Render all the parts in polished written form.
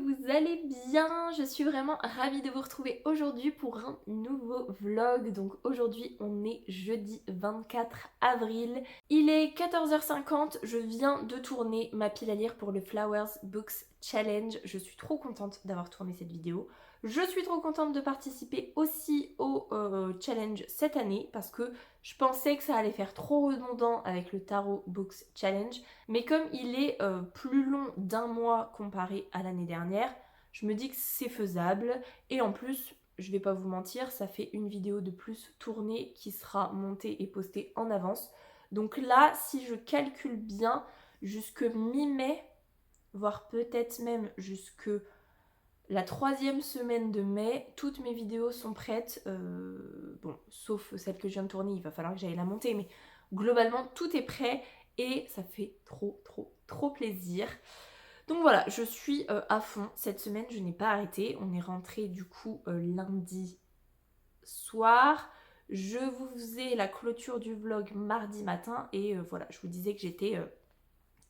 vous allez bien. Je suis vraiment ravie de vous retrouver aujourd'hui pour un nouveau vlog. Donc aujourd'hui on est jeudi 24 avril. Il est 14h50, je viens de tourner ma pile à lire pour le Flowers Books Challenge. Je suis trop contente d'avoir tourné cette vidéo. Je suis trop contente de participer aussi au challenge cette année parce que je pensais que ça allait faire trop redondant avec le Tarot Books Challenge. Mais comme il est plus long d'un mois comparé à l'année dernière, je me dis que c'est faisable. Et en plus, je vais pas vous mentir, ça fait une vidéo de plus tournée qui sera montée et postée en avance. Donc là, si je calcule bien, jusque mi-mai, voire peut-être même jusque la 3e semaine de mai, toutes mes vidéos sont prêtes. Bon, sauf celle que je viens de tourner, il va falloir que j'aille la monter, mais globalement tout est prêt et ça fait trop plaisir. Donc voilà, je suis à fond. Cette semaine, je n'ai pas arrêté. On est rentré du coup lundi soir. Je vous faisais la clôture du vlog mardi matin et voilà, je vous disais que j'étais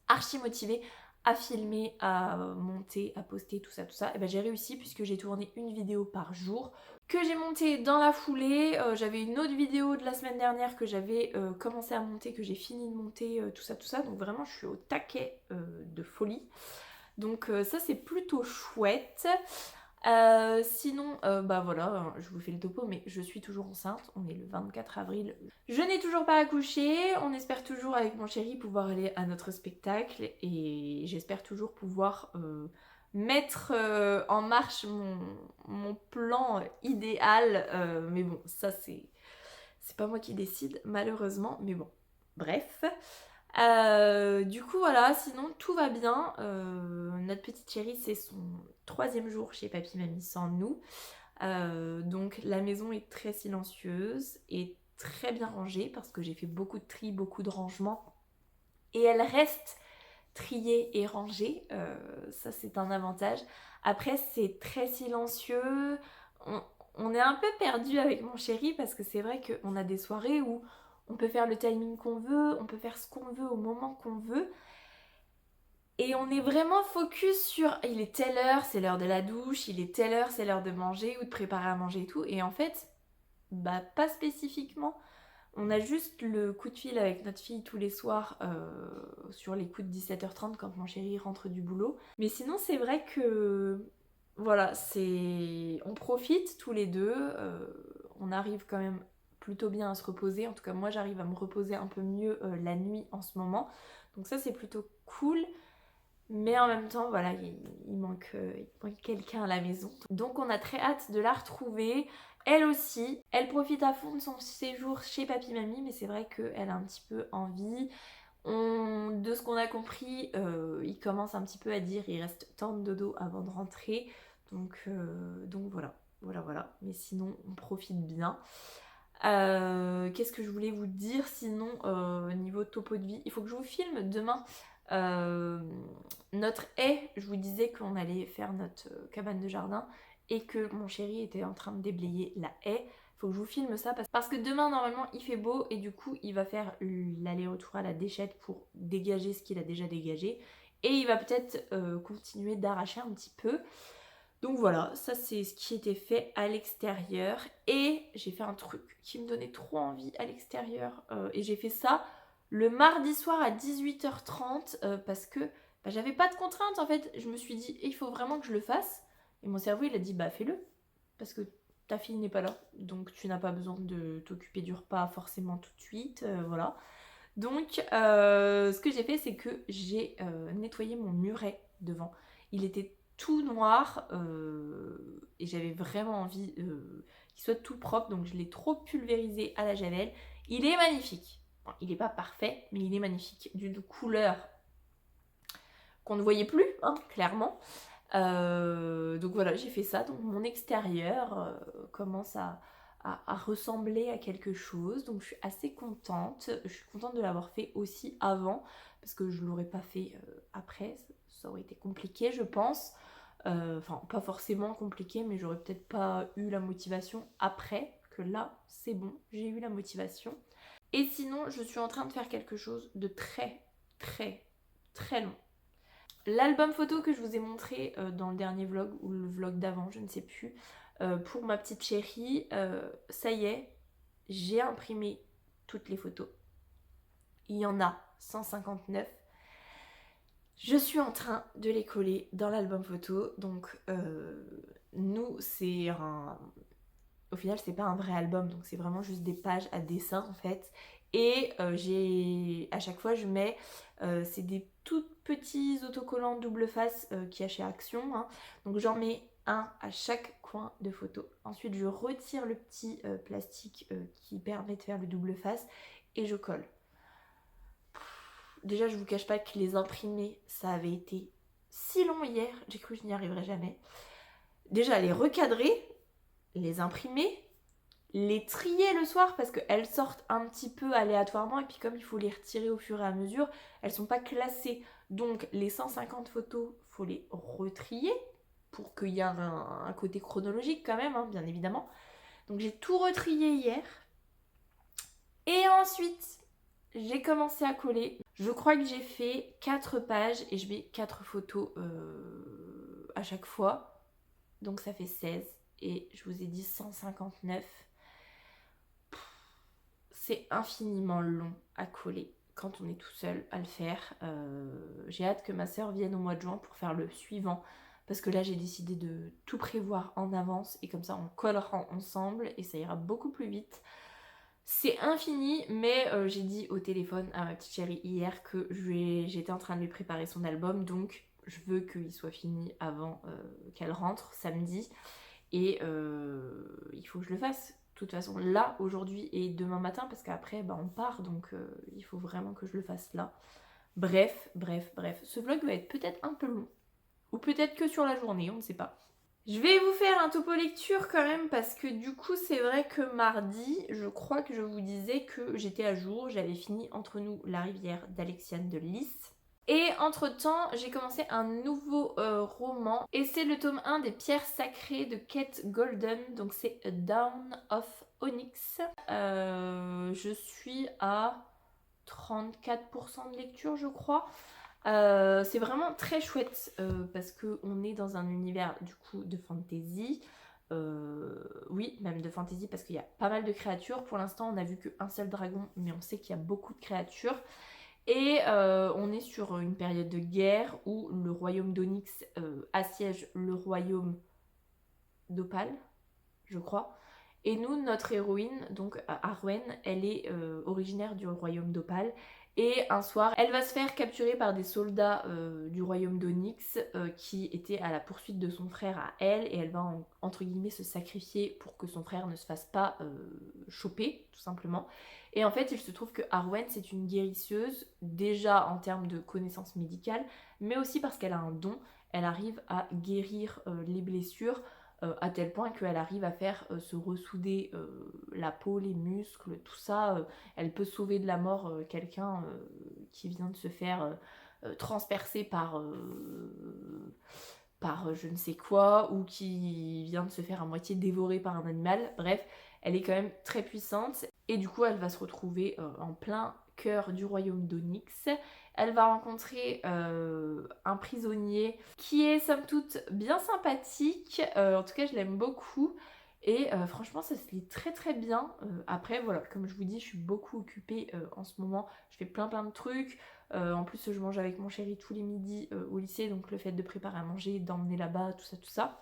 archi motivée à filmer, à monter, à poster, tout ça. Et ben j'ai réussi puisque j'ai tourné une vidéo par jour que j'ai montée dans la foulée. J'avais une autre vidéo de la semaine dernière que j'avais commencé à monter, que j'ai fini de monter, tout ça. Donc vraiment je suis au taquet de folie. Donc ça c'est plutôt chouette. Sinon, bah voilà, je vous fais le topo, mais je suis toujours enceinte, on est le 24 avril. Je n'ai toujours pas accouché, on espère toujours avec mon chéri pouvoir aller à notre spectacle et j'espère toujours pouvoir mettre en marche mon plan idéal. Mais bon, ça c'est pas moi qui décide malheureusement, mais bon, bref. Du coup voilà, sinon tout va bien. Notre petite chérie c'est son 3e jour chez papy mamie sans nous. Donc la maison est très silencieuse et très bien rangée parce que j'ai fait beaucoup de tri, beaucoup de rangement. Et elle reste triée et rangée. Ça c'est un avantage. Après c'est très silencieux. On est un peu perdu avec mon chéri parce que c'est vrai qu'on a des soirées où on peut faire le timing qu'on veut, on peut faire ce qu'on veut au moment qu'on veut. Et on est vraiment focus sur il est telle heure, c'est l'heure de la douche, il est telle heure, c'est l'heure de manger ou de préparer à manger et tout. Et en fait, bah pas spécifiquement. On a juste le coup de fil avec notre fille tous les soirs sur les coups de 17h30 quand mon chéri rentre du boulot. Mais sinon, c'est vrai que voilà, on profite tous les deux. On arrive quand même plutôt bien à se reposer. En tout cas, moi, j'arrive à me reposer un peu mieux la nuit en ce moment. Donc ça, c'est plutôt cool. Mais en même temps, voilà, il manque quelqu'un à la maison. Donc on a très hâte de la retrouver. Elle aussi, elle profite à fond de son séjour chez papy mamie, mais c'est vrai qu'elle a un petit peu envie. De ce qu'on a compris, il commence un petit peu à dire il reste tant de dodo avant de rentrer. Donc voilà. Mais sinon, on profite bien. Qu'est-ce que je voulais vous dire sinon niveau topo de vie? Il faut que je vous filme demain notre haie. Je vous disais qu'on allait faire notre cabane de jardin et que mon chéri était en train de déblayer la haie. Faut que je vous filme ça parce que demain normalement il fait beau et du coup il va faire l'aller-retour à la déchette pour dégager ce qu'il a déjà dégagé et il va peut-être continuer d'arracher un petit peu. Donc voilà, ça c'est ce qui était fait à l'extérieur. Et j'ai fait un truc qui me donnait trop envie à l'extérieur. Et j'ai fait ça le mardi soir à 18h30 parce que bah, j'avais pas de contraintes en fait. Je me suis dit, il faut vraiment que je le fasse. Et mon cerveau il a dit, bah fais-le. Parce que ta fille n'est pas là. Donc tu n'as pas besoin de t'occuper du repas forcément tout de suite. Voilà. Donc ce que j'ai fait c'est que j'ai nettoyé mon muret devant. Il était tout noir et j'avais vraiment envie qu'il soit tout propre, donc je l'ai trop pulvérisé à la javel. Il est magnifique. Bon, il n'est pas parfait, mais il est magnifique. D'une couleur qu'on ne voyait plus, hein, clairement. Donc voilà, j'ai fait ça. Donc mon extérieur commence à ressembler à quelque chose. Donc je suis assez contente. Je suis contente de l'avoir fait aussi avant, parce que je ne l'aurais pas fait après. Ça aurait été compliqué, je pense. Enfin, pas forcément compliqué, mais j'aurais peut-être pas eu la motivation après. Que là, c'est bon, j'ai eu la motivation. Et sinon, je suis en train de faire quelque chose de très long. L'album photo que je vous ai montré dans le dernier vlog ou le vlog d'avant, je ne sais plus, pour ma petite chérie, ça y est, j'ai imprimé toutes les photos. Il y en a 159. Je suis en train de les coller dans l'album photo. Donc nous, c'est un... Au final, c'est pas un vrai album, donc c'est vraiment juste des pages à dessin en fait. Et à chaque fois, je mets, c'est des tout petits autocollants double face qu'il y a chez Action, hein. Donc j'en mets un à chaque coin de photo. Ensuite, je retire le petit plastique qui permet de faire le double face et je colle. Déjà, je vous cache pas que les imprimer, ça avait été si long hier, j'ai cru que je n'y arriverais jamais. Déjà, les recadrer, les imprimer, les trier le soir parce qu'elles sortent un petit peu aléatoirement et puis comme il faut les retirer au fur et à mesure, elles sont pas classées. Donc les 150 photos, faut les retrier pour qu'il y ait un côté chronologique quand même, hein, bien évidemment. Donc j'ai tout retrié hier. Et ensuite, j'ai commencé à coller. Je crois que j'ai fait 4 pages et je mets 4 photos à chaque fois. Donc ça fait 16. Et je vous ai dit 159. C'est infiniment long à coller quand on est tout seul à le faire. J'ai hâte que ma soeur vienne au mois de juin pour faire le suivant. Parce que là j'ai décidé de tout prévoir en avance. Et comme ça on collera ensemble et ça ira beaucoup plus vite. C'est infini, mais j'ai dit au téléphone à ma petite chérie hier que j'étais en train de lui préparer son album, donc je veux qu'il soit fini avant qu'elle rentre samedi. Et il faut que je le fasse. De toute façon, là, aujourd'hui et demain matin, parce qu'après, on part, donc il faut vraiment que je le fasse là. Bref. Ce vlog va être peut-être un peu long. Ou peut-être que sur la journée, on ne sait pas. Je vais vous faire un topo lecture quand même parce que du coup c'est vrai que mardi, je crois que je vous disais que j'étais à jour, j'avais fini Entre nous la rivière d'Alexiane de Lys. Et entre temps, j'ai commencé un nouveau roman et c'est le tome 1 des Pierres Sacrées de Kate Golden, donc c'est A Down of Onyx. Je suis à 34% de lecture je crois. C'est vraiment très chouette parce qu'on est dans un univers du coup de fantasy. Oui, même de fantasy parce qu'il y a pas mal de créatures. Pour l'instant, on n'a vu qu'un seul dragon, mais on sait qu'il y a beaucoup de créatures. Et on est sur une période de guerre où le royaume d'Onyx assiège le royaume d'Opale, je crois. Et nous, notre héroïne, donc Arwen, elle est originaire du royaume d'Opale. Et un soir, elle va se faire capturer par des soldats du royaume d'Onyx qui étaient à la poursuite de son frère à elle. Et elle va, entre guillemets, se sacrifier pour que son frère ne se fasse pas choper, tout simplement. Et en fait, il se trouve que Arwen, c'est une guérisseuse, déjà en termes de connaissances médicales, mais aussi parce qu'elle a un don. Elle arrive à guérir les blessures à tel point qu'elle arrive à faire se ressouder la peau, les muscles, tout ça. Elle peut sauver de la mort quelqu'un qui vient de se faire transpercer par je ne sais quoi, ou qui vient de se faire à moitié dévorer par un animal. Bref, elle est quand même très puissante. Et du coup, elle va se retrouver en plein cœur du royaume d'Onyx. Elle va rencontrer un prisonnier qui est somme toute bien sympathique. En tout cas, je l'aime beaucoup. Et franchement, ça se lit très très bien. Après, voilà, comme je vous dis, je suis beaucoup occupée en ce moment. Je fais plein de trucs. En plus, je mange avec mon chéri tous les midis au lycée. Donc le fait de préparer à manger, d'emmener là-bas, tout ça.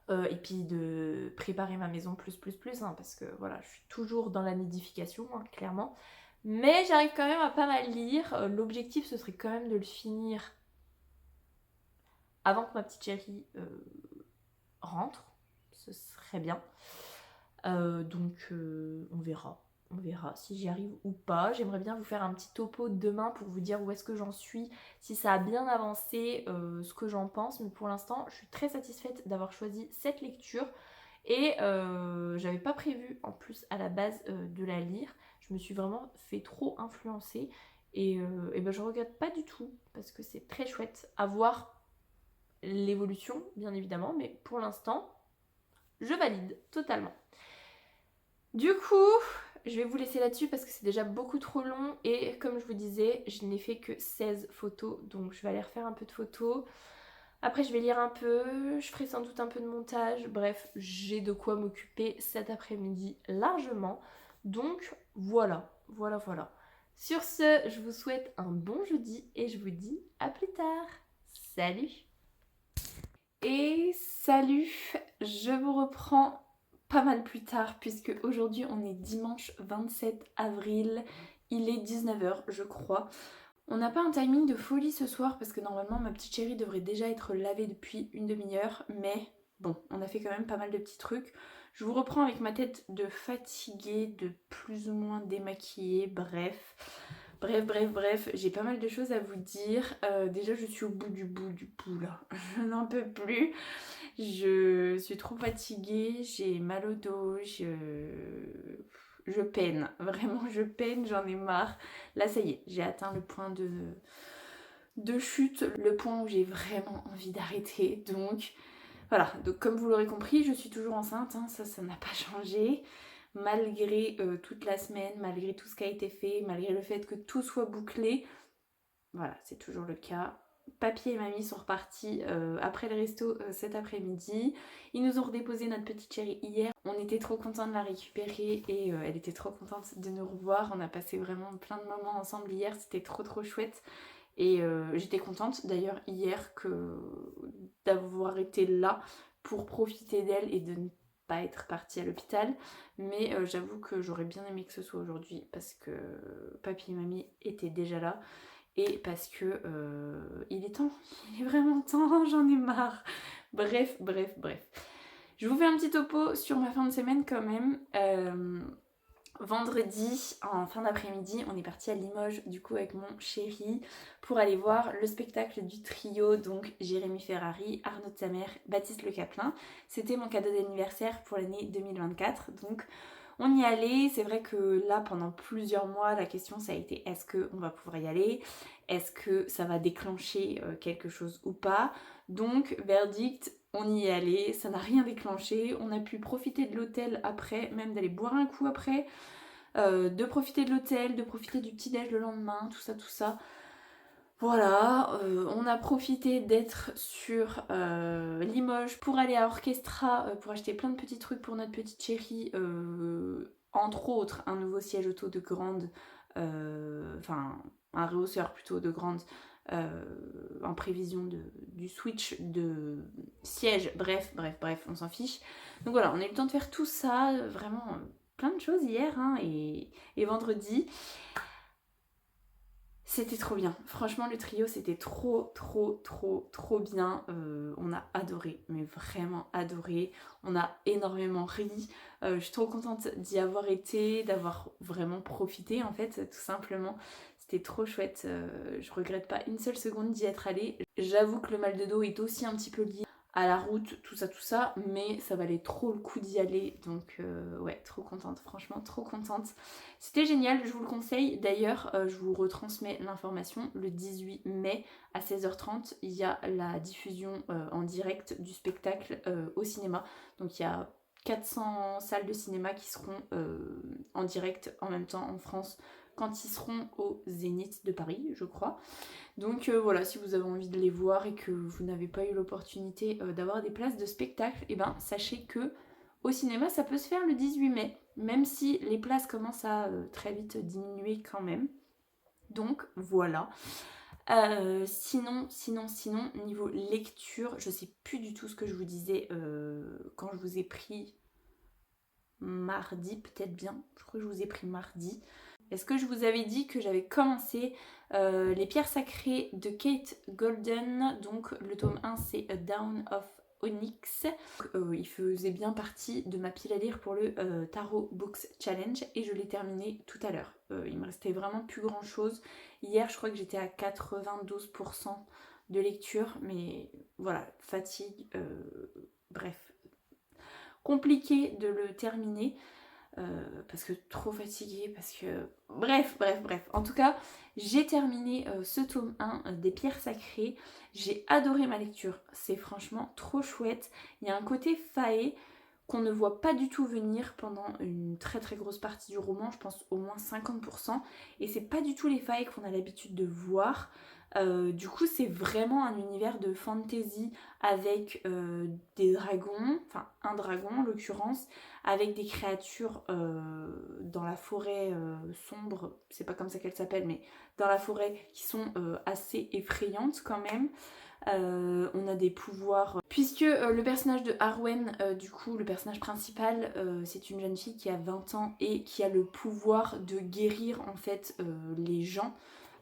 Et puis de préparer ma maison plus, hein, parce que voilà, je suis toujours dans la nidification, hein, clairement. Mais j'arrive quand même à pas mal lire. L'objectif, ce serait quand même de le finir avant que ma petite chérie rentre. Ce serait bien. Donc on verra. On verra si j'y arrive ou pas. J'aimerais bien vous faire un petit topo demain pour vous dire où est-ce que j'en suis, si ça a bien avancé, ce que j'en pense. Mais pour l'instant, je suis très satisfaite d'avoir choisi cette lecture. Et j'avais pas prévu en plus à la base de la lire. Je me suis vraiment fait trop influencer. Et ben je regrette pas du tout parce que c'est très chouette à voir l'évolution, bien évidemment. Mais pour l'instant, je valide totalement. Du coup, je vais vous laisser là-dessus parce que c'est déjà beaucoup trop long et comme je vous disais, je n'ai fait que 16 photos, donc je vais aller refaire un peu de photos. Après je vais lire un peu, je ferai sans doute un peu de montage, bref, j'ai de quoi m'occuper cet après-midi largement. Donc voilà, voilà. Sur ce, je vous souhaite un bon jeudi et je vous dis à plus tard. Salut! Et salut, je vous reprends pas mal plus tard puisque aujourd'hui on est dimanche 27 avril, il est 19 h je crois. On n'a pas un timing de folie ce soir parce que normalement ma petite chérie devrait déjà être lavée depuis une demi-heure, mais bon, on a fait quand même pas mal de petits trucs. Je vous reprends avec ma tête de fatiguée, de plus ou moins démaquillée, bref, j'ai pas mal de choses à vous dire. Déjà je suis au bout du bout là, je n'en peux plus. Je suis trop fatiguée, j'ai mal au dos, je peine, vraiment je peine, j'en ai marre. Là ça y est, j'ai atteint le point de chute, le point où j'ai vraiment envie d'arrêter. Donc voilà, donc comme vous l'aurez compris, je suis toujours enceinte, hein, ça n'a pas changé. Malgré toute la semaine, malgré tout ce qui a été fait, malgré le fait que tout soit bouclé, voilà, c'est toujours le cas. Papy et mamie sont repartis après le resto cet après-midi. Ils nous ont redéposé notre petite chérie hier. On était trop contents de la récupérer et elle était trop contente de nous revoir. On a passé vraiment plein de moments ensemble hier, c'était trop chouette. Et j'étais contente d'ailleurs hier d'avoir été là pour profiter d'elle et de ne pas être partie à l'hôpital. Mais j'avoue que j'aurais bien aimé que ce soit aujourd'hui parce que papy et mamie étaient déjà là. Et parce que il est temps, il est vraiment temps, j'en ai marre. Bref. Je vous fais un petit topo sur ma fin de semaine quand même. Vendredi, en fin d'après-midi, on est parti à Limoges du coup avec mon chéri pour aller voir le spectacle du trio, donc Jérémy Ferrari, Arnaud de Samer, Baptiste Le Caplin. C'était mon cadeau d'anniversaire pour l'année 2024, donc on y allait. C'est vrai que là pendant plusieurs mois la question ça a été est-ce qu'on va pouvoir y aller, est-ce que ça va déclencher quelque chose ou pas. Donc verdict, on y est allé, ça n'a rien déclenché, on a pu profiter de l'hôtel après, même d'aller boire un coup après, de profiter de l'hôtel, de profiter du petit déj le lendemain, tout ça. Voilà, on a profité d'être sur Limoges pour aller à Orchestra, pour acheter plein de petits trucs pour notre petite chérie, entre autres un nouveau siège auto de grande, enfin un rehausseur plutôt de grande, en prévision du switch de siège, bref, on s'en fiche. Donc voilà, on a eu le temps de faire tout ça, vraiment plein de choses hier hein, et vendredi. C'était trop bien, franchement le trio c'était trop bien, on a adoré, mais vraiment adoré, on a énormément ri, je suis trop contente d'y avoir été, d'avoir vraiment profité en fait tout simplement, c'était trop chouette, je regrette pas une seule seconde d'y être allée. J'avoue que le mal de dos est aussi un petit peu lié à la route, tout ça, mais ça valait trop le coup d'y aller, donc ouais, trop contente, franchement trop contente. C'était génial, je vous le conseille. D'ailleurs, je vous retransmets l'information. Le 18 mai à 16h30, il y a la diffusion en direct du spectacle au cinéma. Donc il y a 400 salles de cinéma qui seront en direct en même temps en France quand ils seront au Zénith de Paris, je crois. Donc voilà, si vous avez envie de les voir et que vous n'avez pas eu l'opportunité d'avoir des places de spectacle, et ben sachez que au cinéma ça peut se faire le 18 mai, même si les places commencent à très vite diminuer quand même. Donc voilà. Sinon, niveau lecture, je sais plus du tout ce que je vous disais quand je vous ai pris mardi, peut-être bien, je crois que je vous ai pris mardi. Est-ce que je vous avais dit que j'avais commencé les pierres sacrées de Kate Golden, donc le tome 1 c'est A Down of Onyx. Il faisait bien partie de ma pile à lire pour le Tarot Books Challenge et je l'ai terminé tout à l'heure. Il me restait vraiment plus grand chose. Hier je crois que j'étais à 92% de lecture, mais voilà, fatigue, bref. Compliqué de le terminer. Parce que trop fatiguée, parce que... Bref. En tout cas, j'ai terminé ce tome 1 des pierres sacrées. J'ai adoré ma lecture. C'est franchement trop chouette. Il y a un côté faé qu'on ne voit pas du tout venir pendant une très très grosse partie du roman, je pense au moins 50%, et c'est pas du tout les failles qu'on a l'habitude de voir. Du coup c'est vraiment un univers de fantasy avec des dragons, enfin un dragon en l'occurrence, avec des créatures dans la forêt sombre, c'est pas comme ça qu'elle s'appelle, mais dans la forêt qui sont assez effrayantes quand même. On a des pouvoirs. Puisque le personnage de Arwen, du coup, le personnage principal, c'est une jeune fille qui a 20 ans et qui a le pouvoir de guérir en fait les gens,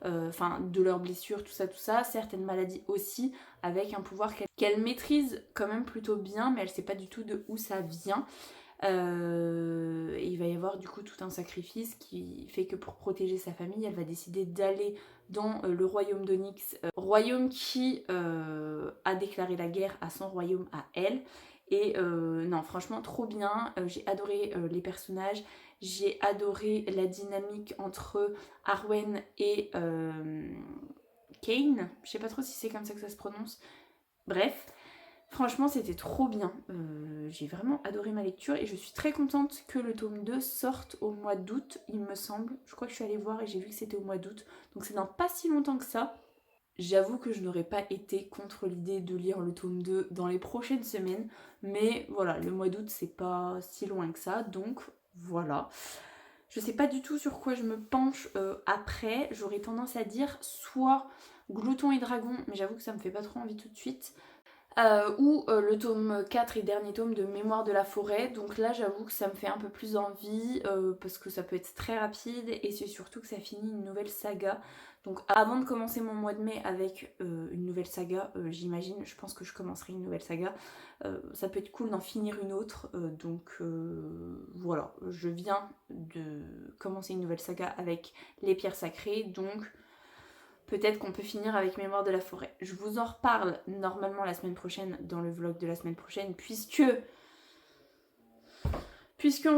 enfin de leurs blessures, tout ça, certaines maladies aussi, avec un pouvoir qu'elle maîtrise quand même plutôt bien, mais elle sait pas du tout de où ça vient. Et il va y avoir du coup tout un sacrifice qui fait que pour protéger sa famille, elle va décider d'aller dans le royaume d'Onyx, royaume qui a déclaré la guerre à son royaume à elle. Et non, franchement, trop bien. J'ai adoré les personnages, j'ai adoré la dynamique entre Arwen et Kane. Je sais pas trop si c'est comme ça que ça se prononce. Bref. Franchement, c'était trop bien. J'ai vraiment adoré ma lecture et je suis très contente que le tome 2 sorte au mois d'août, il me semble. Je crois que je suis allée voir et j'ai vu que c'était au mois d'août. Donc c'est dans pas si longtemps que ça. J'avoue que je n'aurais pas été contre l'idée de lire le tome 2 dans les prochaines semaines. Mais voilà, le mois d'août, c'est pas si loin que ça. Donc voilà. Je sais pas du tout sur quoi je me penche après. J'aurais tendance à dire soit Glouton et Dragon, mais j'avoue que ça me fait pas trop envie tout de suite. Ou le tome 4 et dernier tome de Mémoire de la forêt. Donc là j'avoue que ça me fait un peu plus envie parce que ça peut être très rapide et c'est surtout que ça finit une nouvelle saga. Donc avant de commencer mon mois de mai avec une nouvelle saga, j'imagine, je pense que je commencerai une nouvelle saga. Ça peut être cool d'en finir une autre. Donc voilà, je viens de commencer une nouvelle saga avec les pierres sacrées. Donc peut-être qu'on peut finir avec Mémoire de la forêt. Je vous en reparle normalement la semaine prochaine, dans le vlog de la semaine prochaine, puisqu'on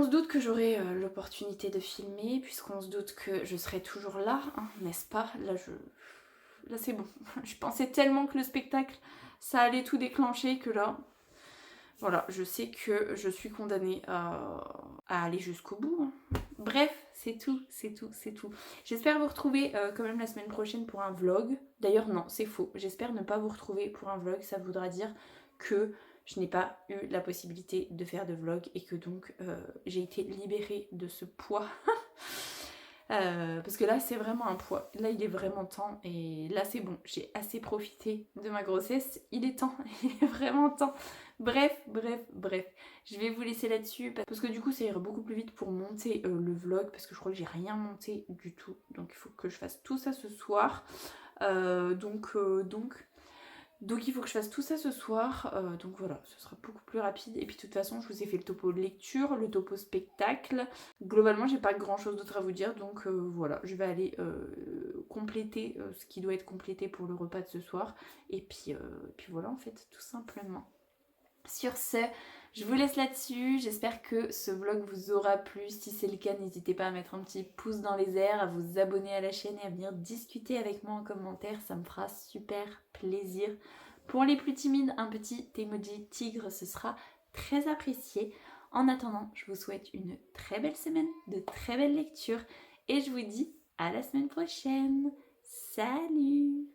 se doute que j'aurai l'opportunité de filmer, puisqu'on se doute que je serai toujours là, hein, n'est-ce pas? Là c'est bon. Je pensais tellement que le spectacle, ça allait tout déclencher que là... Voilà, je sais que je suis condamnée à aller jusqu'au bout. Hein. Bref, c'est tout, c'est tout, c'est tout. J'espère vous retrouver quand même la semaine prochaine pour un vlog. D'ailleurs non, c'est faux. J'espère ne pas vous retrouver pour un vlog. Ça voudra dire que je n'ai pas eu la possibilité de faire de vlog et que donc j'ai été libérée de ce poids. Parce que là c'est vraiment un poids, là il est vraiment temps et là c'est bon, j'ai assez profité de ma grossesse, il est temps, il est vraiment temps. Bref, je vais vous laisser là-dessus parce que du coup ça ira beaucoup plus vite pour monter le vlog parce que je crois que j'ai rien monté du tout, donc il faut que je fasse tout ça ce soir. Donc il faut que je fasse tout ça ce soir, donc voilà, ce sera beaucoup plus rapide. Et puis de toute façon, je vous ai fait le topo de lecture, le topo spectacle. Globalement, j'ai pas grand chose d'autre à vous dire, donc voilà, je vais aller compléter ce qui doit être complété pour le repas de ce soir. Et puis voilà, en fait, tout simplement. Sur ce, je vous laisse là-dessus, j'espère que ce vlog vous aura plu. Si c'est le cas, n'hésitez pas à mettre un petit pouce dans les airs, à vous abonner à la chaîne et à venir discuter avec moi en commentaire, ça me fera super plaisir. Pour les plus timides, un petit emoji tigre, ce sera très apprécié. En attendant, je vous souhaite une très belle semaine, de très belles lectures et je vous dis à la semaine prochaine. Salut!